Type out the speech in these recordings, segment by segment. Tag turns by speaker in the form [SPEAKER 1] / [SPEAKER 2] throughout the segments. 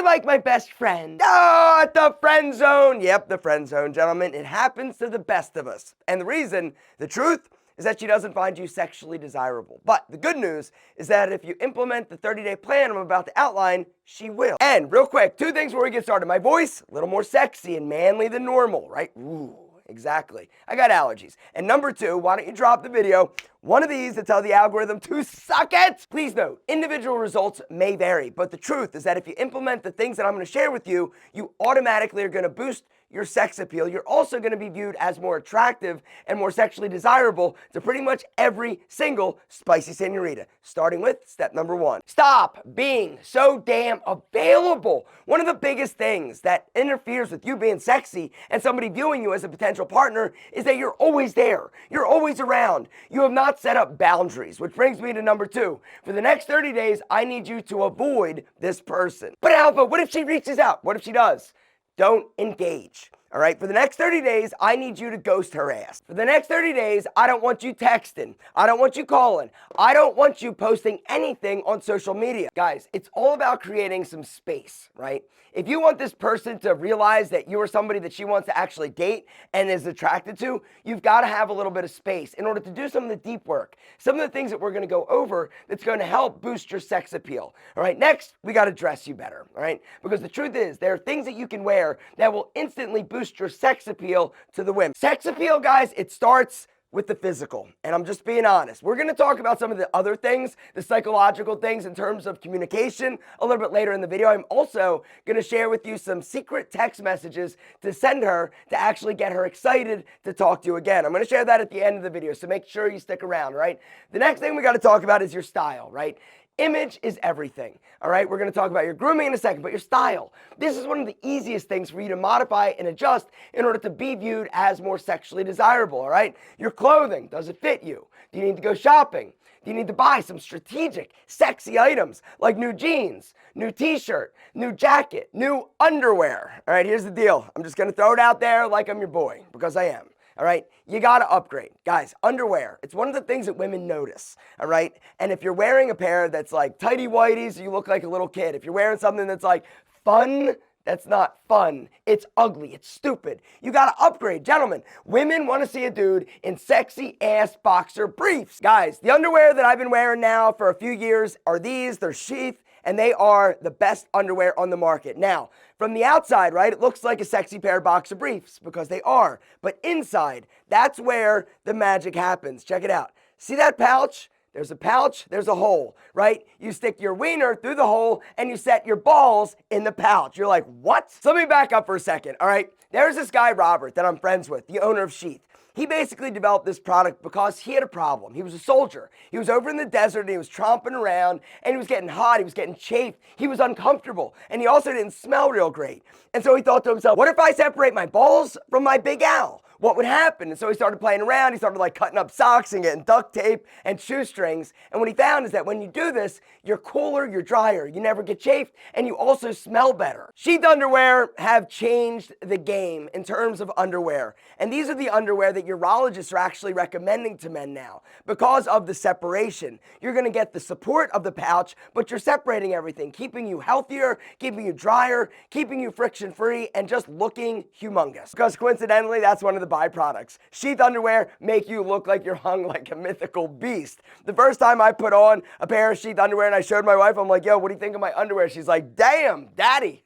[SPEAKER 1] like my best friend. Oh, at the friend zone. Yep, the friend zone, gentlemen. It happens to the best of us. And the reason, the truth, is that she doesn't find you sexually desirable. But the good news is that if you implement the 30-day plan I'm about to outline, she will. And real quick, 2 things before we get started. My voice, a little more sexy and manly than normal, right? Ooh. Exactly. I got allergies. And number 2, why don't you drop the video, one of these to tell the algorithm to suck it? Please note, individual results may vary, but the truth is that if you implement the things that I'm going to share with you, you automatically are going to boost your sex appeal. You're also going to be viewed as more attractive and more sexually desirable to pretty much every single spicy senorita. Starting with step number 1. Stop being so damn available. One of the biggest things that interferes with you being sexy and somebody viewing you as a potential partner is that you're always there. You're always around. You have not set up boundaries, which brings me to number 2. For the next 30 days, I need you to avoid this person. But Alpha, what if she reaches out? What if she does? Don't engage. All right, for the next 30 days, I need you to ghost her ass. For the next 30 days, I don't want you texting. I don't want you calling. I don't want you posting anything on social media. Guys, it's all about creating some space, right? If you want this person to realize that you are somebody that she wants to actually date and is attracted to, you've got to have a little bit of space in order to do some of the deep work. Some of the things that we're going to go over that's going to help boost your sex appeal. All right, next, we got to dress you better, all right? Because the truth is, there are things that you can wear that will instantly boost your sex appeal to the women. Sex appeal, guys, it starts with the physical. And I'm just being honest. We're going to talk about some of the other things, the psychological things in terms of communication a little bit later in the video. I'm also going to share with you some secret text messages to send her to actually get her excited to talk to you again. I'm going to share that at the end of the video, so make sure you stick around, right? The next thing we got to talk about is your style, right? Image is everything, all right? We're going to talk about your grooming in a second, but your style. This is one of the easiest things for you to modify and adjust in order to be viewed as more sexually desirable, all right? Your clothing, does it fit you? Do you need to go shopping? Do you need to buy some strategic, sexy items like new jeans, new t-shirt, new jacket, new underwear? All right, here's the deal. I'm just going to throw it out there like I'm your boy, because I am. All right, you got to upgrade. Guys, underwear, it's one of the things that women notice, all right? And if you're wearing a pair that's like tighty-whities, you look like a little kid. If you're wearing something that's like fun, that's not fun. It's ugly. It's stupid. You got to upgrade. Gentlemen, women want to see a dude in sexy ass boxer briefs. Guys, the underwear that I've been wearing now for a few years are these. They're sheath, and they are the best underwear on the market. Now, from the outside, right, it looks like a sexy pair of boxer briefs because they are. But inside, that's where the magic happens. Check it out. See that pouch? There's a pouch, there's a hole, right? You stick your wiener through the hole and you set your balls in the pouch. You're like, what? So let me back up for a second, all right? There's this guy, Robert, that I'm friends with, the owner of Sheath. He basically developed this product because he had a problem. He was a soldier. He was over in the desert and he was tromping around and he was getting hot. He was getting chafed. He was uncomfortable and he also didn't smell real great. And so he thought to himself, what if I separate my balls from my big owl? What would happen? And so he started playing around. He started like cutting up socks and getting duct tape and shoestrings. And what he found is that when you do this, you're cooler, you're drier, you never get chafed, and you also smell better. Sheath underwear have changed the game in terms of underwear. And these are the underwear that urologists are actually recommending to men now because of the separation. You're going to get the support of the pouch, but you're separating everything, keeping you healthier, keeping you drier, keeping you friction-free, and just looking humongous. Because coincidentally, that's one of the byproducts. Sheath underwear make you look like you're hung like a mythical beast. The first time I put on a pair of sheath underwear and I showed my wife, I'm like, yo, what do you think of my underwear? She's like, damn, daddy.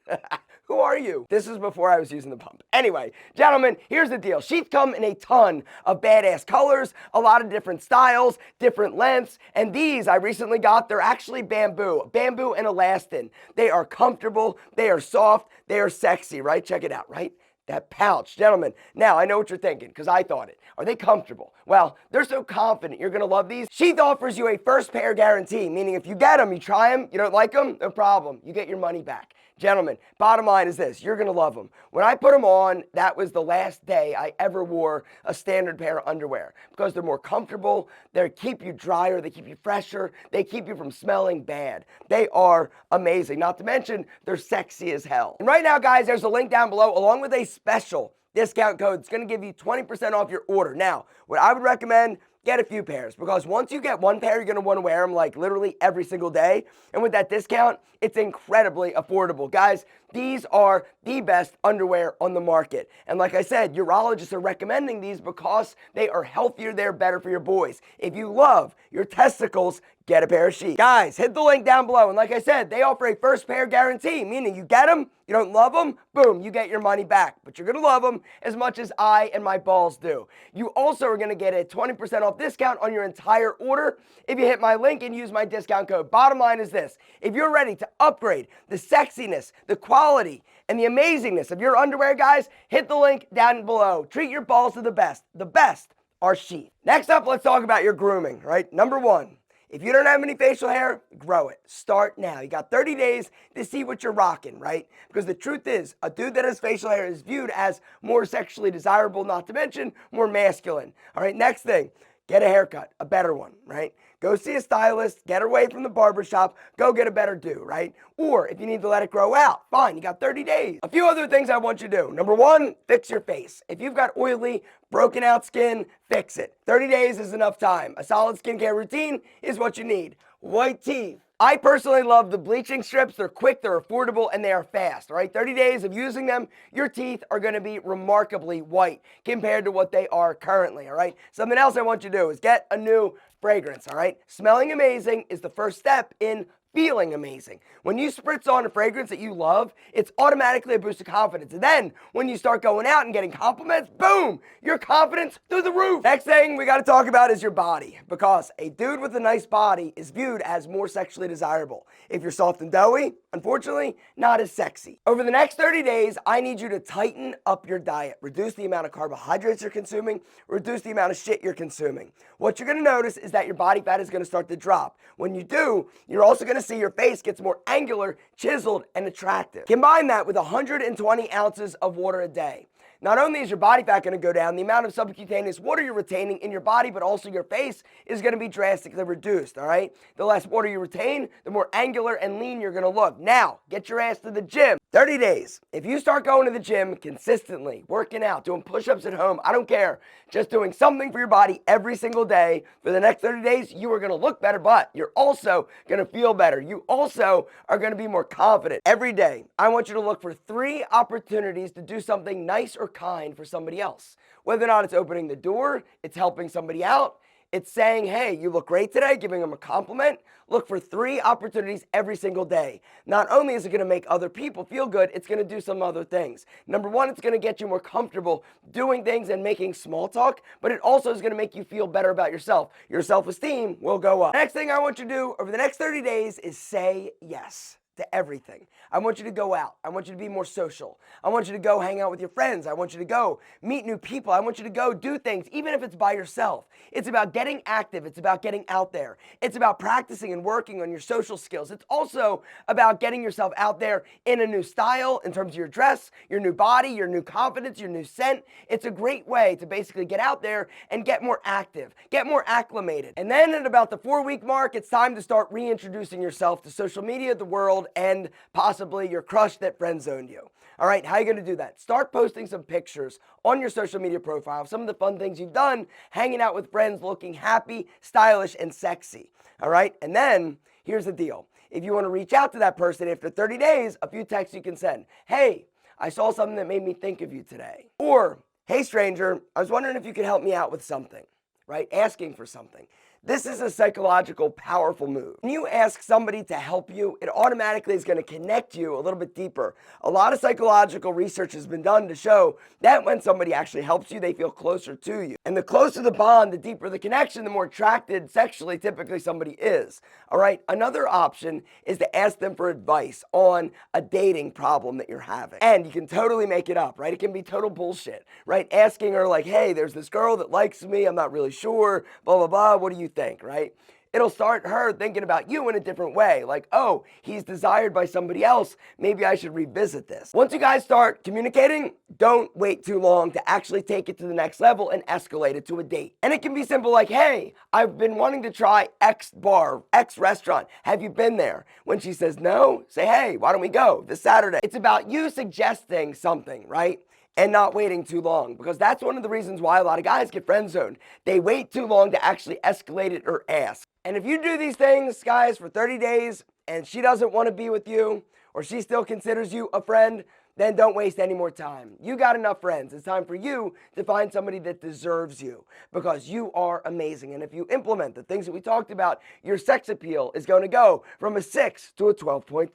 [SPEAKER 1] Who are you? This is before I was using the pump. Anyway, gentlemen, here's the deal. Sheath come in a ton of badass colors, a lot of different styles, different lengths, and these I recently got, they're actually bamboo and elastin. They are comfortable, they are soft, they are sexy, right? Check it out, right? That pouch, gentlemen. Now, I know what you're thinking, because I thought it. Are they comfortable? Well, they're so confident you're going to love these. Sheath offers you a first pair guarantee, meaning if you get them, you try them, you don't like them, no problem. You get your money back. Gentlemen, bottom line is this, you're going to love them. When I put them on, that was the last day I ever wore a standard pair of underwear because they're more comfortable, they keep you drier, they keep you fresher, they keep you from smelling bad. They are amazing. Not to mention, they're sexy as hell. And right now, guys, there's a link down below along with a special discount code. It's going to give you 20% off your order. Now, what I would recommend, get a few pairs, because once you get one pair, you're going to want to wear them like literally every single day. And with that discount, it's incredibly affordable. Guys, these are the best underwear on the market. And like I said, urologists are recommending these because they are healthier, they're better for your boys. If you love your testicles, get a pair of sheets. Guys, hit the link down below. And like I said, they offer a first pair guarantee, meaning you get them, you don't love them, boom, you get your money back. But you're going to love them as much as I and my balls do. You also are going to get a 20% off discount on your entire order if you hit my link and use my discount code. Bottom line is this: if you're ready to upgrade the sexiness, the quality, and the amazingness of your underwear, guys, hit the link down below. Treat your balls to the best. The best are sheets. Next up, let's talk about your grooming, right? Number one, if you don't have any facial hair, grow it. Start now. You got 30 days to see what you're rocking, right? Because the truth is, a dude that has facial hair is viewed as more sexually desirable, not to mention more masculine. All right, next thing, get a haircut, a better one, right? Go see a stylist, get away from the barbershop, go get a better do, right? Or if you need to let it grow out, fine, you got 30 days. A few other things I want you to do. Number one, fix your face. If you've got oily, broken out skin, fix it. 30 days is enough time. A solid skincare routine is what you need. White teeth. I personally love the bleaching strips. They're quick, they're affordable, and they are fast, all right? 30 days of using them, your teeth are going to be remarkably white compared to what they are currently, all right? Something else I want you to do is get a new fragrance, all right? Smelling amazing is the first step in feeling amazing. When you spritz on a fragrance that you love, it's automatically a boost of confidence. And then when you start going out and getting compliments, boom, your confidence through the roof. Next thing we got to talk about is your body, because a dude with a nice body is viewed as more sexually desirable. If you're soft and doughy, unfortunately, not as sexy. Over the next 30 days, I need you to tighten up your diet. Reduce the amount of carbohydrates you're consuming, reduce the amount of shit you're consuming. What you're going to notice is that your body fat is going to start to drop. When you do, you're also going to see your face gets more angular, chiseled, and attractive. Combine that with 120 ounces of water a day. Not only is your body fat going to go down, the amount of subcutaneous water you're retaining in your body, but also your face is going to be drastically reduced, all right? The less water you retain, the more angular and lean you're going to look. Now, get your ass to the gym. 30 days. If you start going to the gym consistently, working out, doing push-ups at home, I don't care, just doing something for your body every single day for the next 30 days, you are going to look better, but you're also going to feel better. You also are going to be more confident. Every day, I want you to look for 3 opportunities to do something nice or kind for somebody else. Whether or not it's opening the door, it's helping somebody out, it's saying, hey, you look great today, giving them a compliment. Look for 3 opportunities every single day. Not only is it going to make other people feel good, it's going to do some other things. Number one, it's going to get you more comfortable doing things and making small talk, but it also is going to make you feel better about yourself. Your self-esteem will go up. Next thing I want you to do over the next 30 days is say yes to everything. I want you to go out. I want you to be more social. I want you to go hang out with your friends. I want you to go meet new people. I want you to go do things, even if it's by yourself. It's about getting active. It's about getting out there. It's about practicing and working on your social skills. It's also about getting yourself out there in a new style in terms of your dress, your new body, your new confidence, your new scent. It's a great way to basically get out there and get more active, get more acclimated. And then at about the 4-week mark, it's time to start reintroducing yourself to social media, the world, and possibly your crush that friend zoned you. All right, how are you going to do that? Start posting some pictures on your social media profile, some of the fun things you've done, hanging out with friends, looking happy, stylish, and sexy. All right, and then here's the deal. If you want to reach out to that person after 30 days, a few texts you can send. Hey, I saw something that made me think of you today. Or, hey stranger, I was wondering if you could help me out with something, right? Asking for something. This is a psychological, powerful move. When you ask somebody to help you, it automatically is going to connect you a little bit deeper. A lot of psychological research has been done to show that when somebody actually helps you, they feel closer to you. And the closer the bond, the deeper the connection, the more attracted sexually typically somebody is. All right, another option is to ask them for advice on a dating problem that you're having. And you can totally make it up, right? It can be total bullshit, right? Asking her like, hey, there's this girl that likes me, I'm not really sure, blah, blah, blah, what do you think, right? It'll start her thinking about you in a different way. Like, oh, he's desired by somebody else. Maybe I should revisit this. Once you guys start communicating, don't wait too long to actually take it to the next level and escalate it to a date. And it can be simple like, hey, I've been wanting to try X bar, X restaurant. Have you been there? When she says no, say, hey, why don't we go this Saturday? It's about you suggesting something, right? and not waiting too long, because that's one of the reasons why a lot of guys get friend zoned. They wait too long to actually escalate it or ask. And if you do these things, guys, for 30 days and she doesn't want to be with you, or she still considers you a friend, then don't waste any more time. You got enough friends. It's time for you to find somebody that deserves you, because you are amazing. And if you implement the things that we talked about, your sex appeal is going to go from a 6 to a 12.5.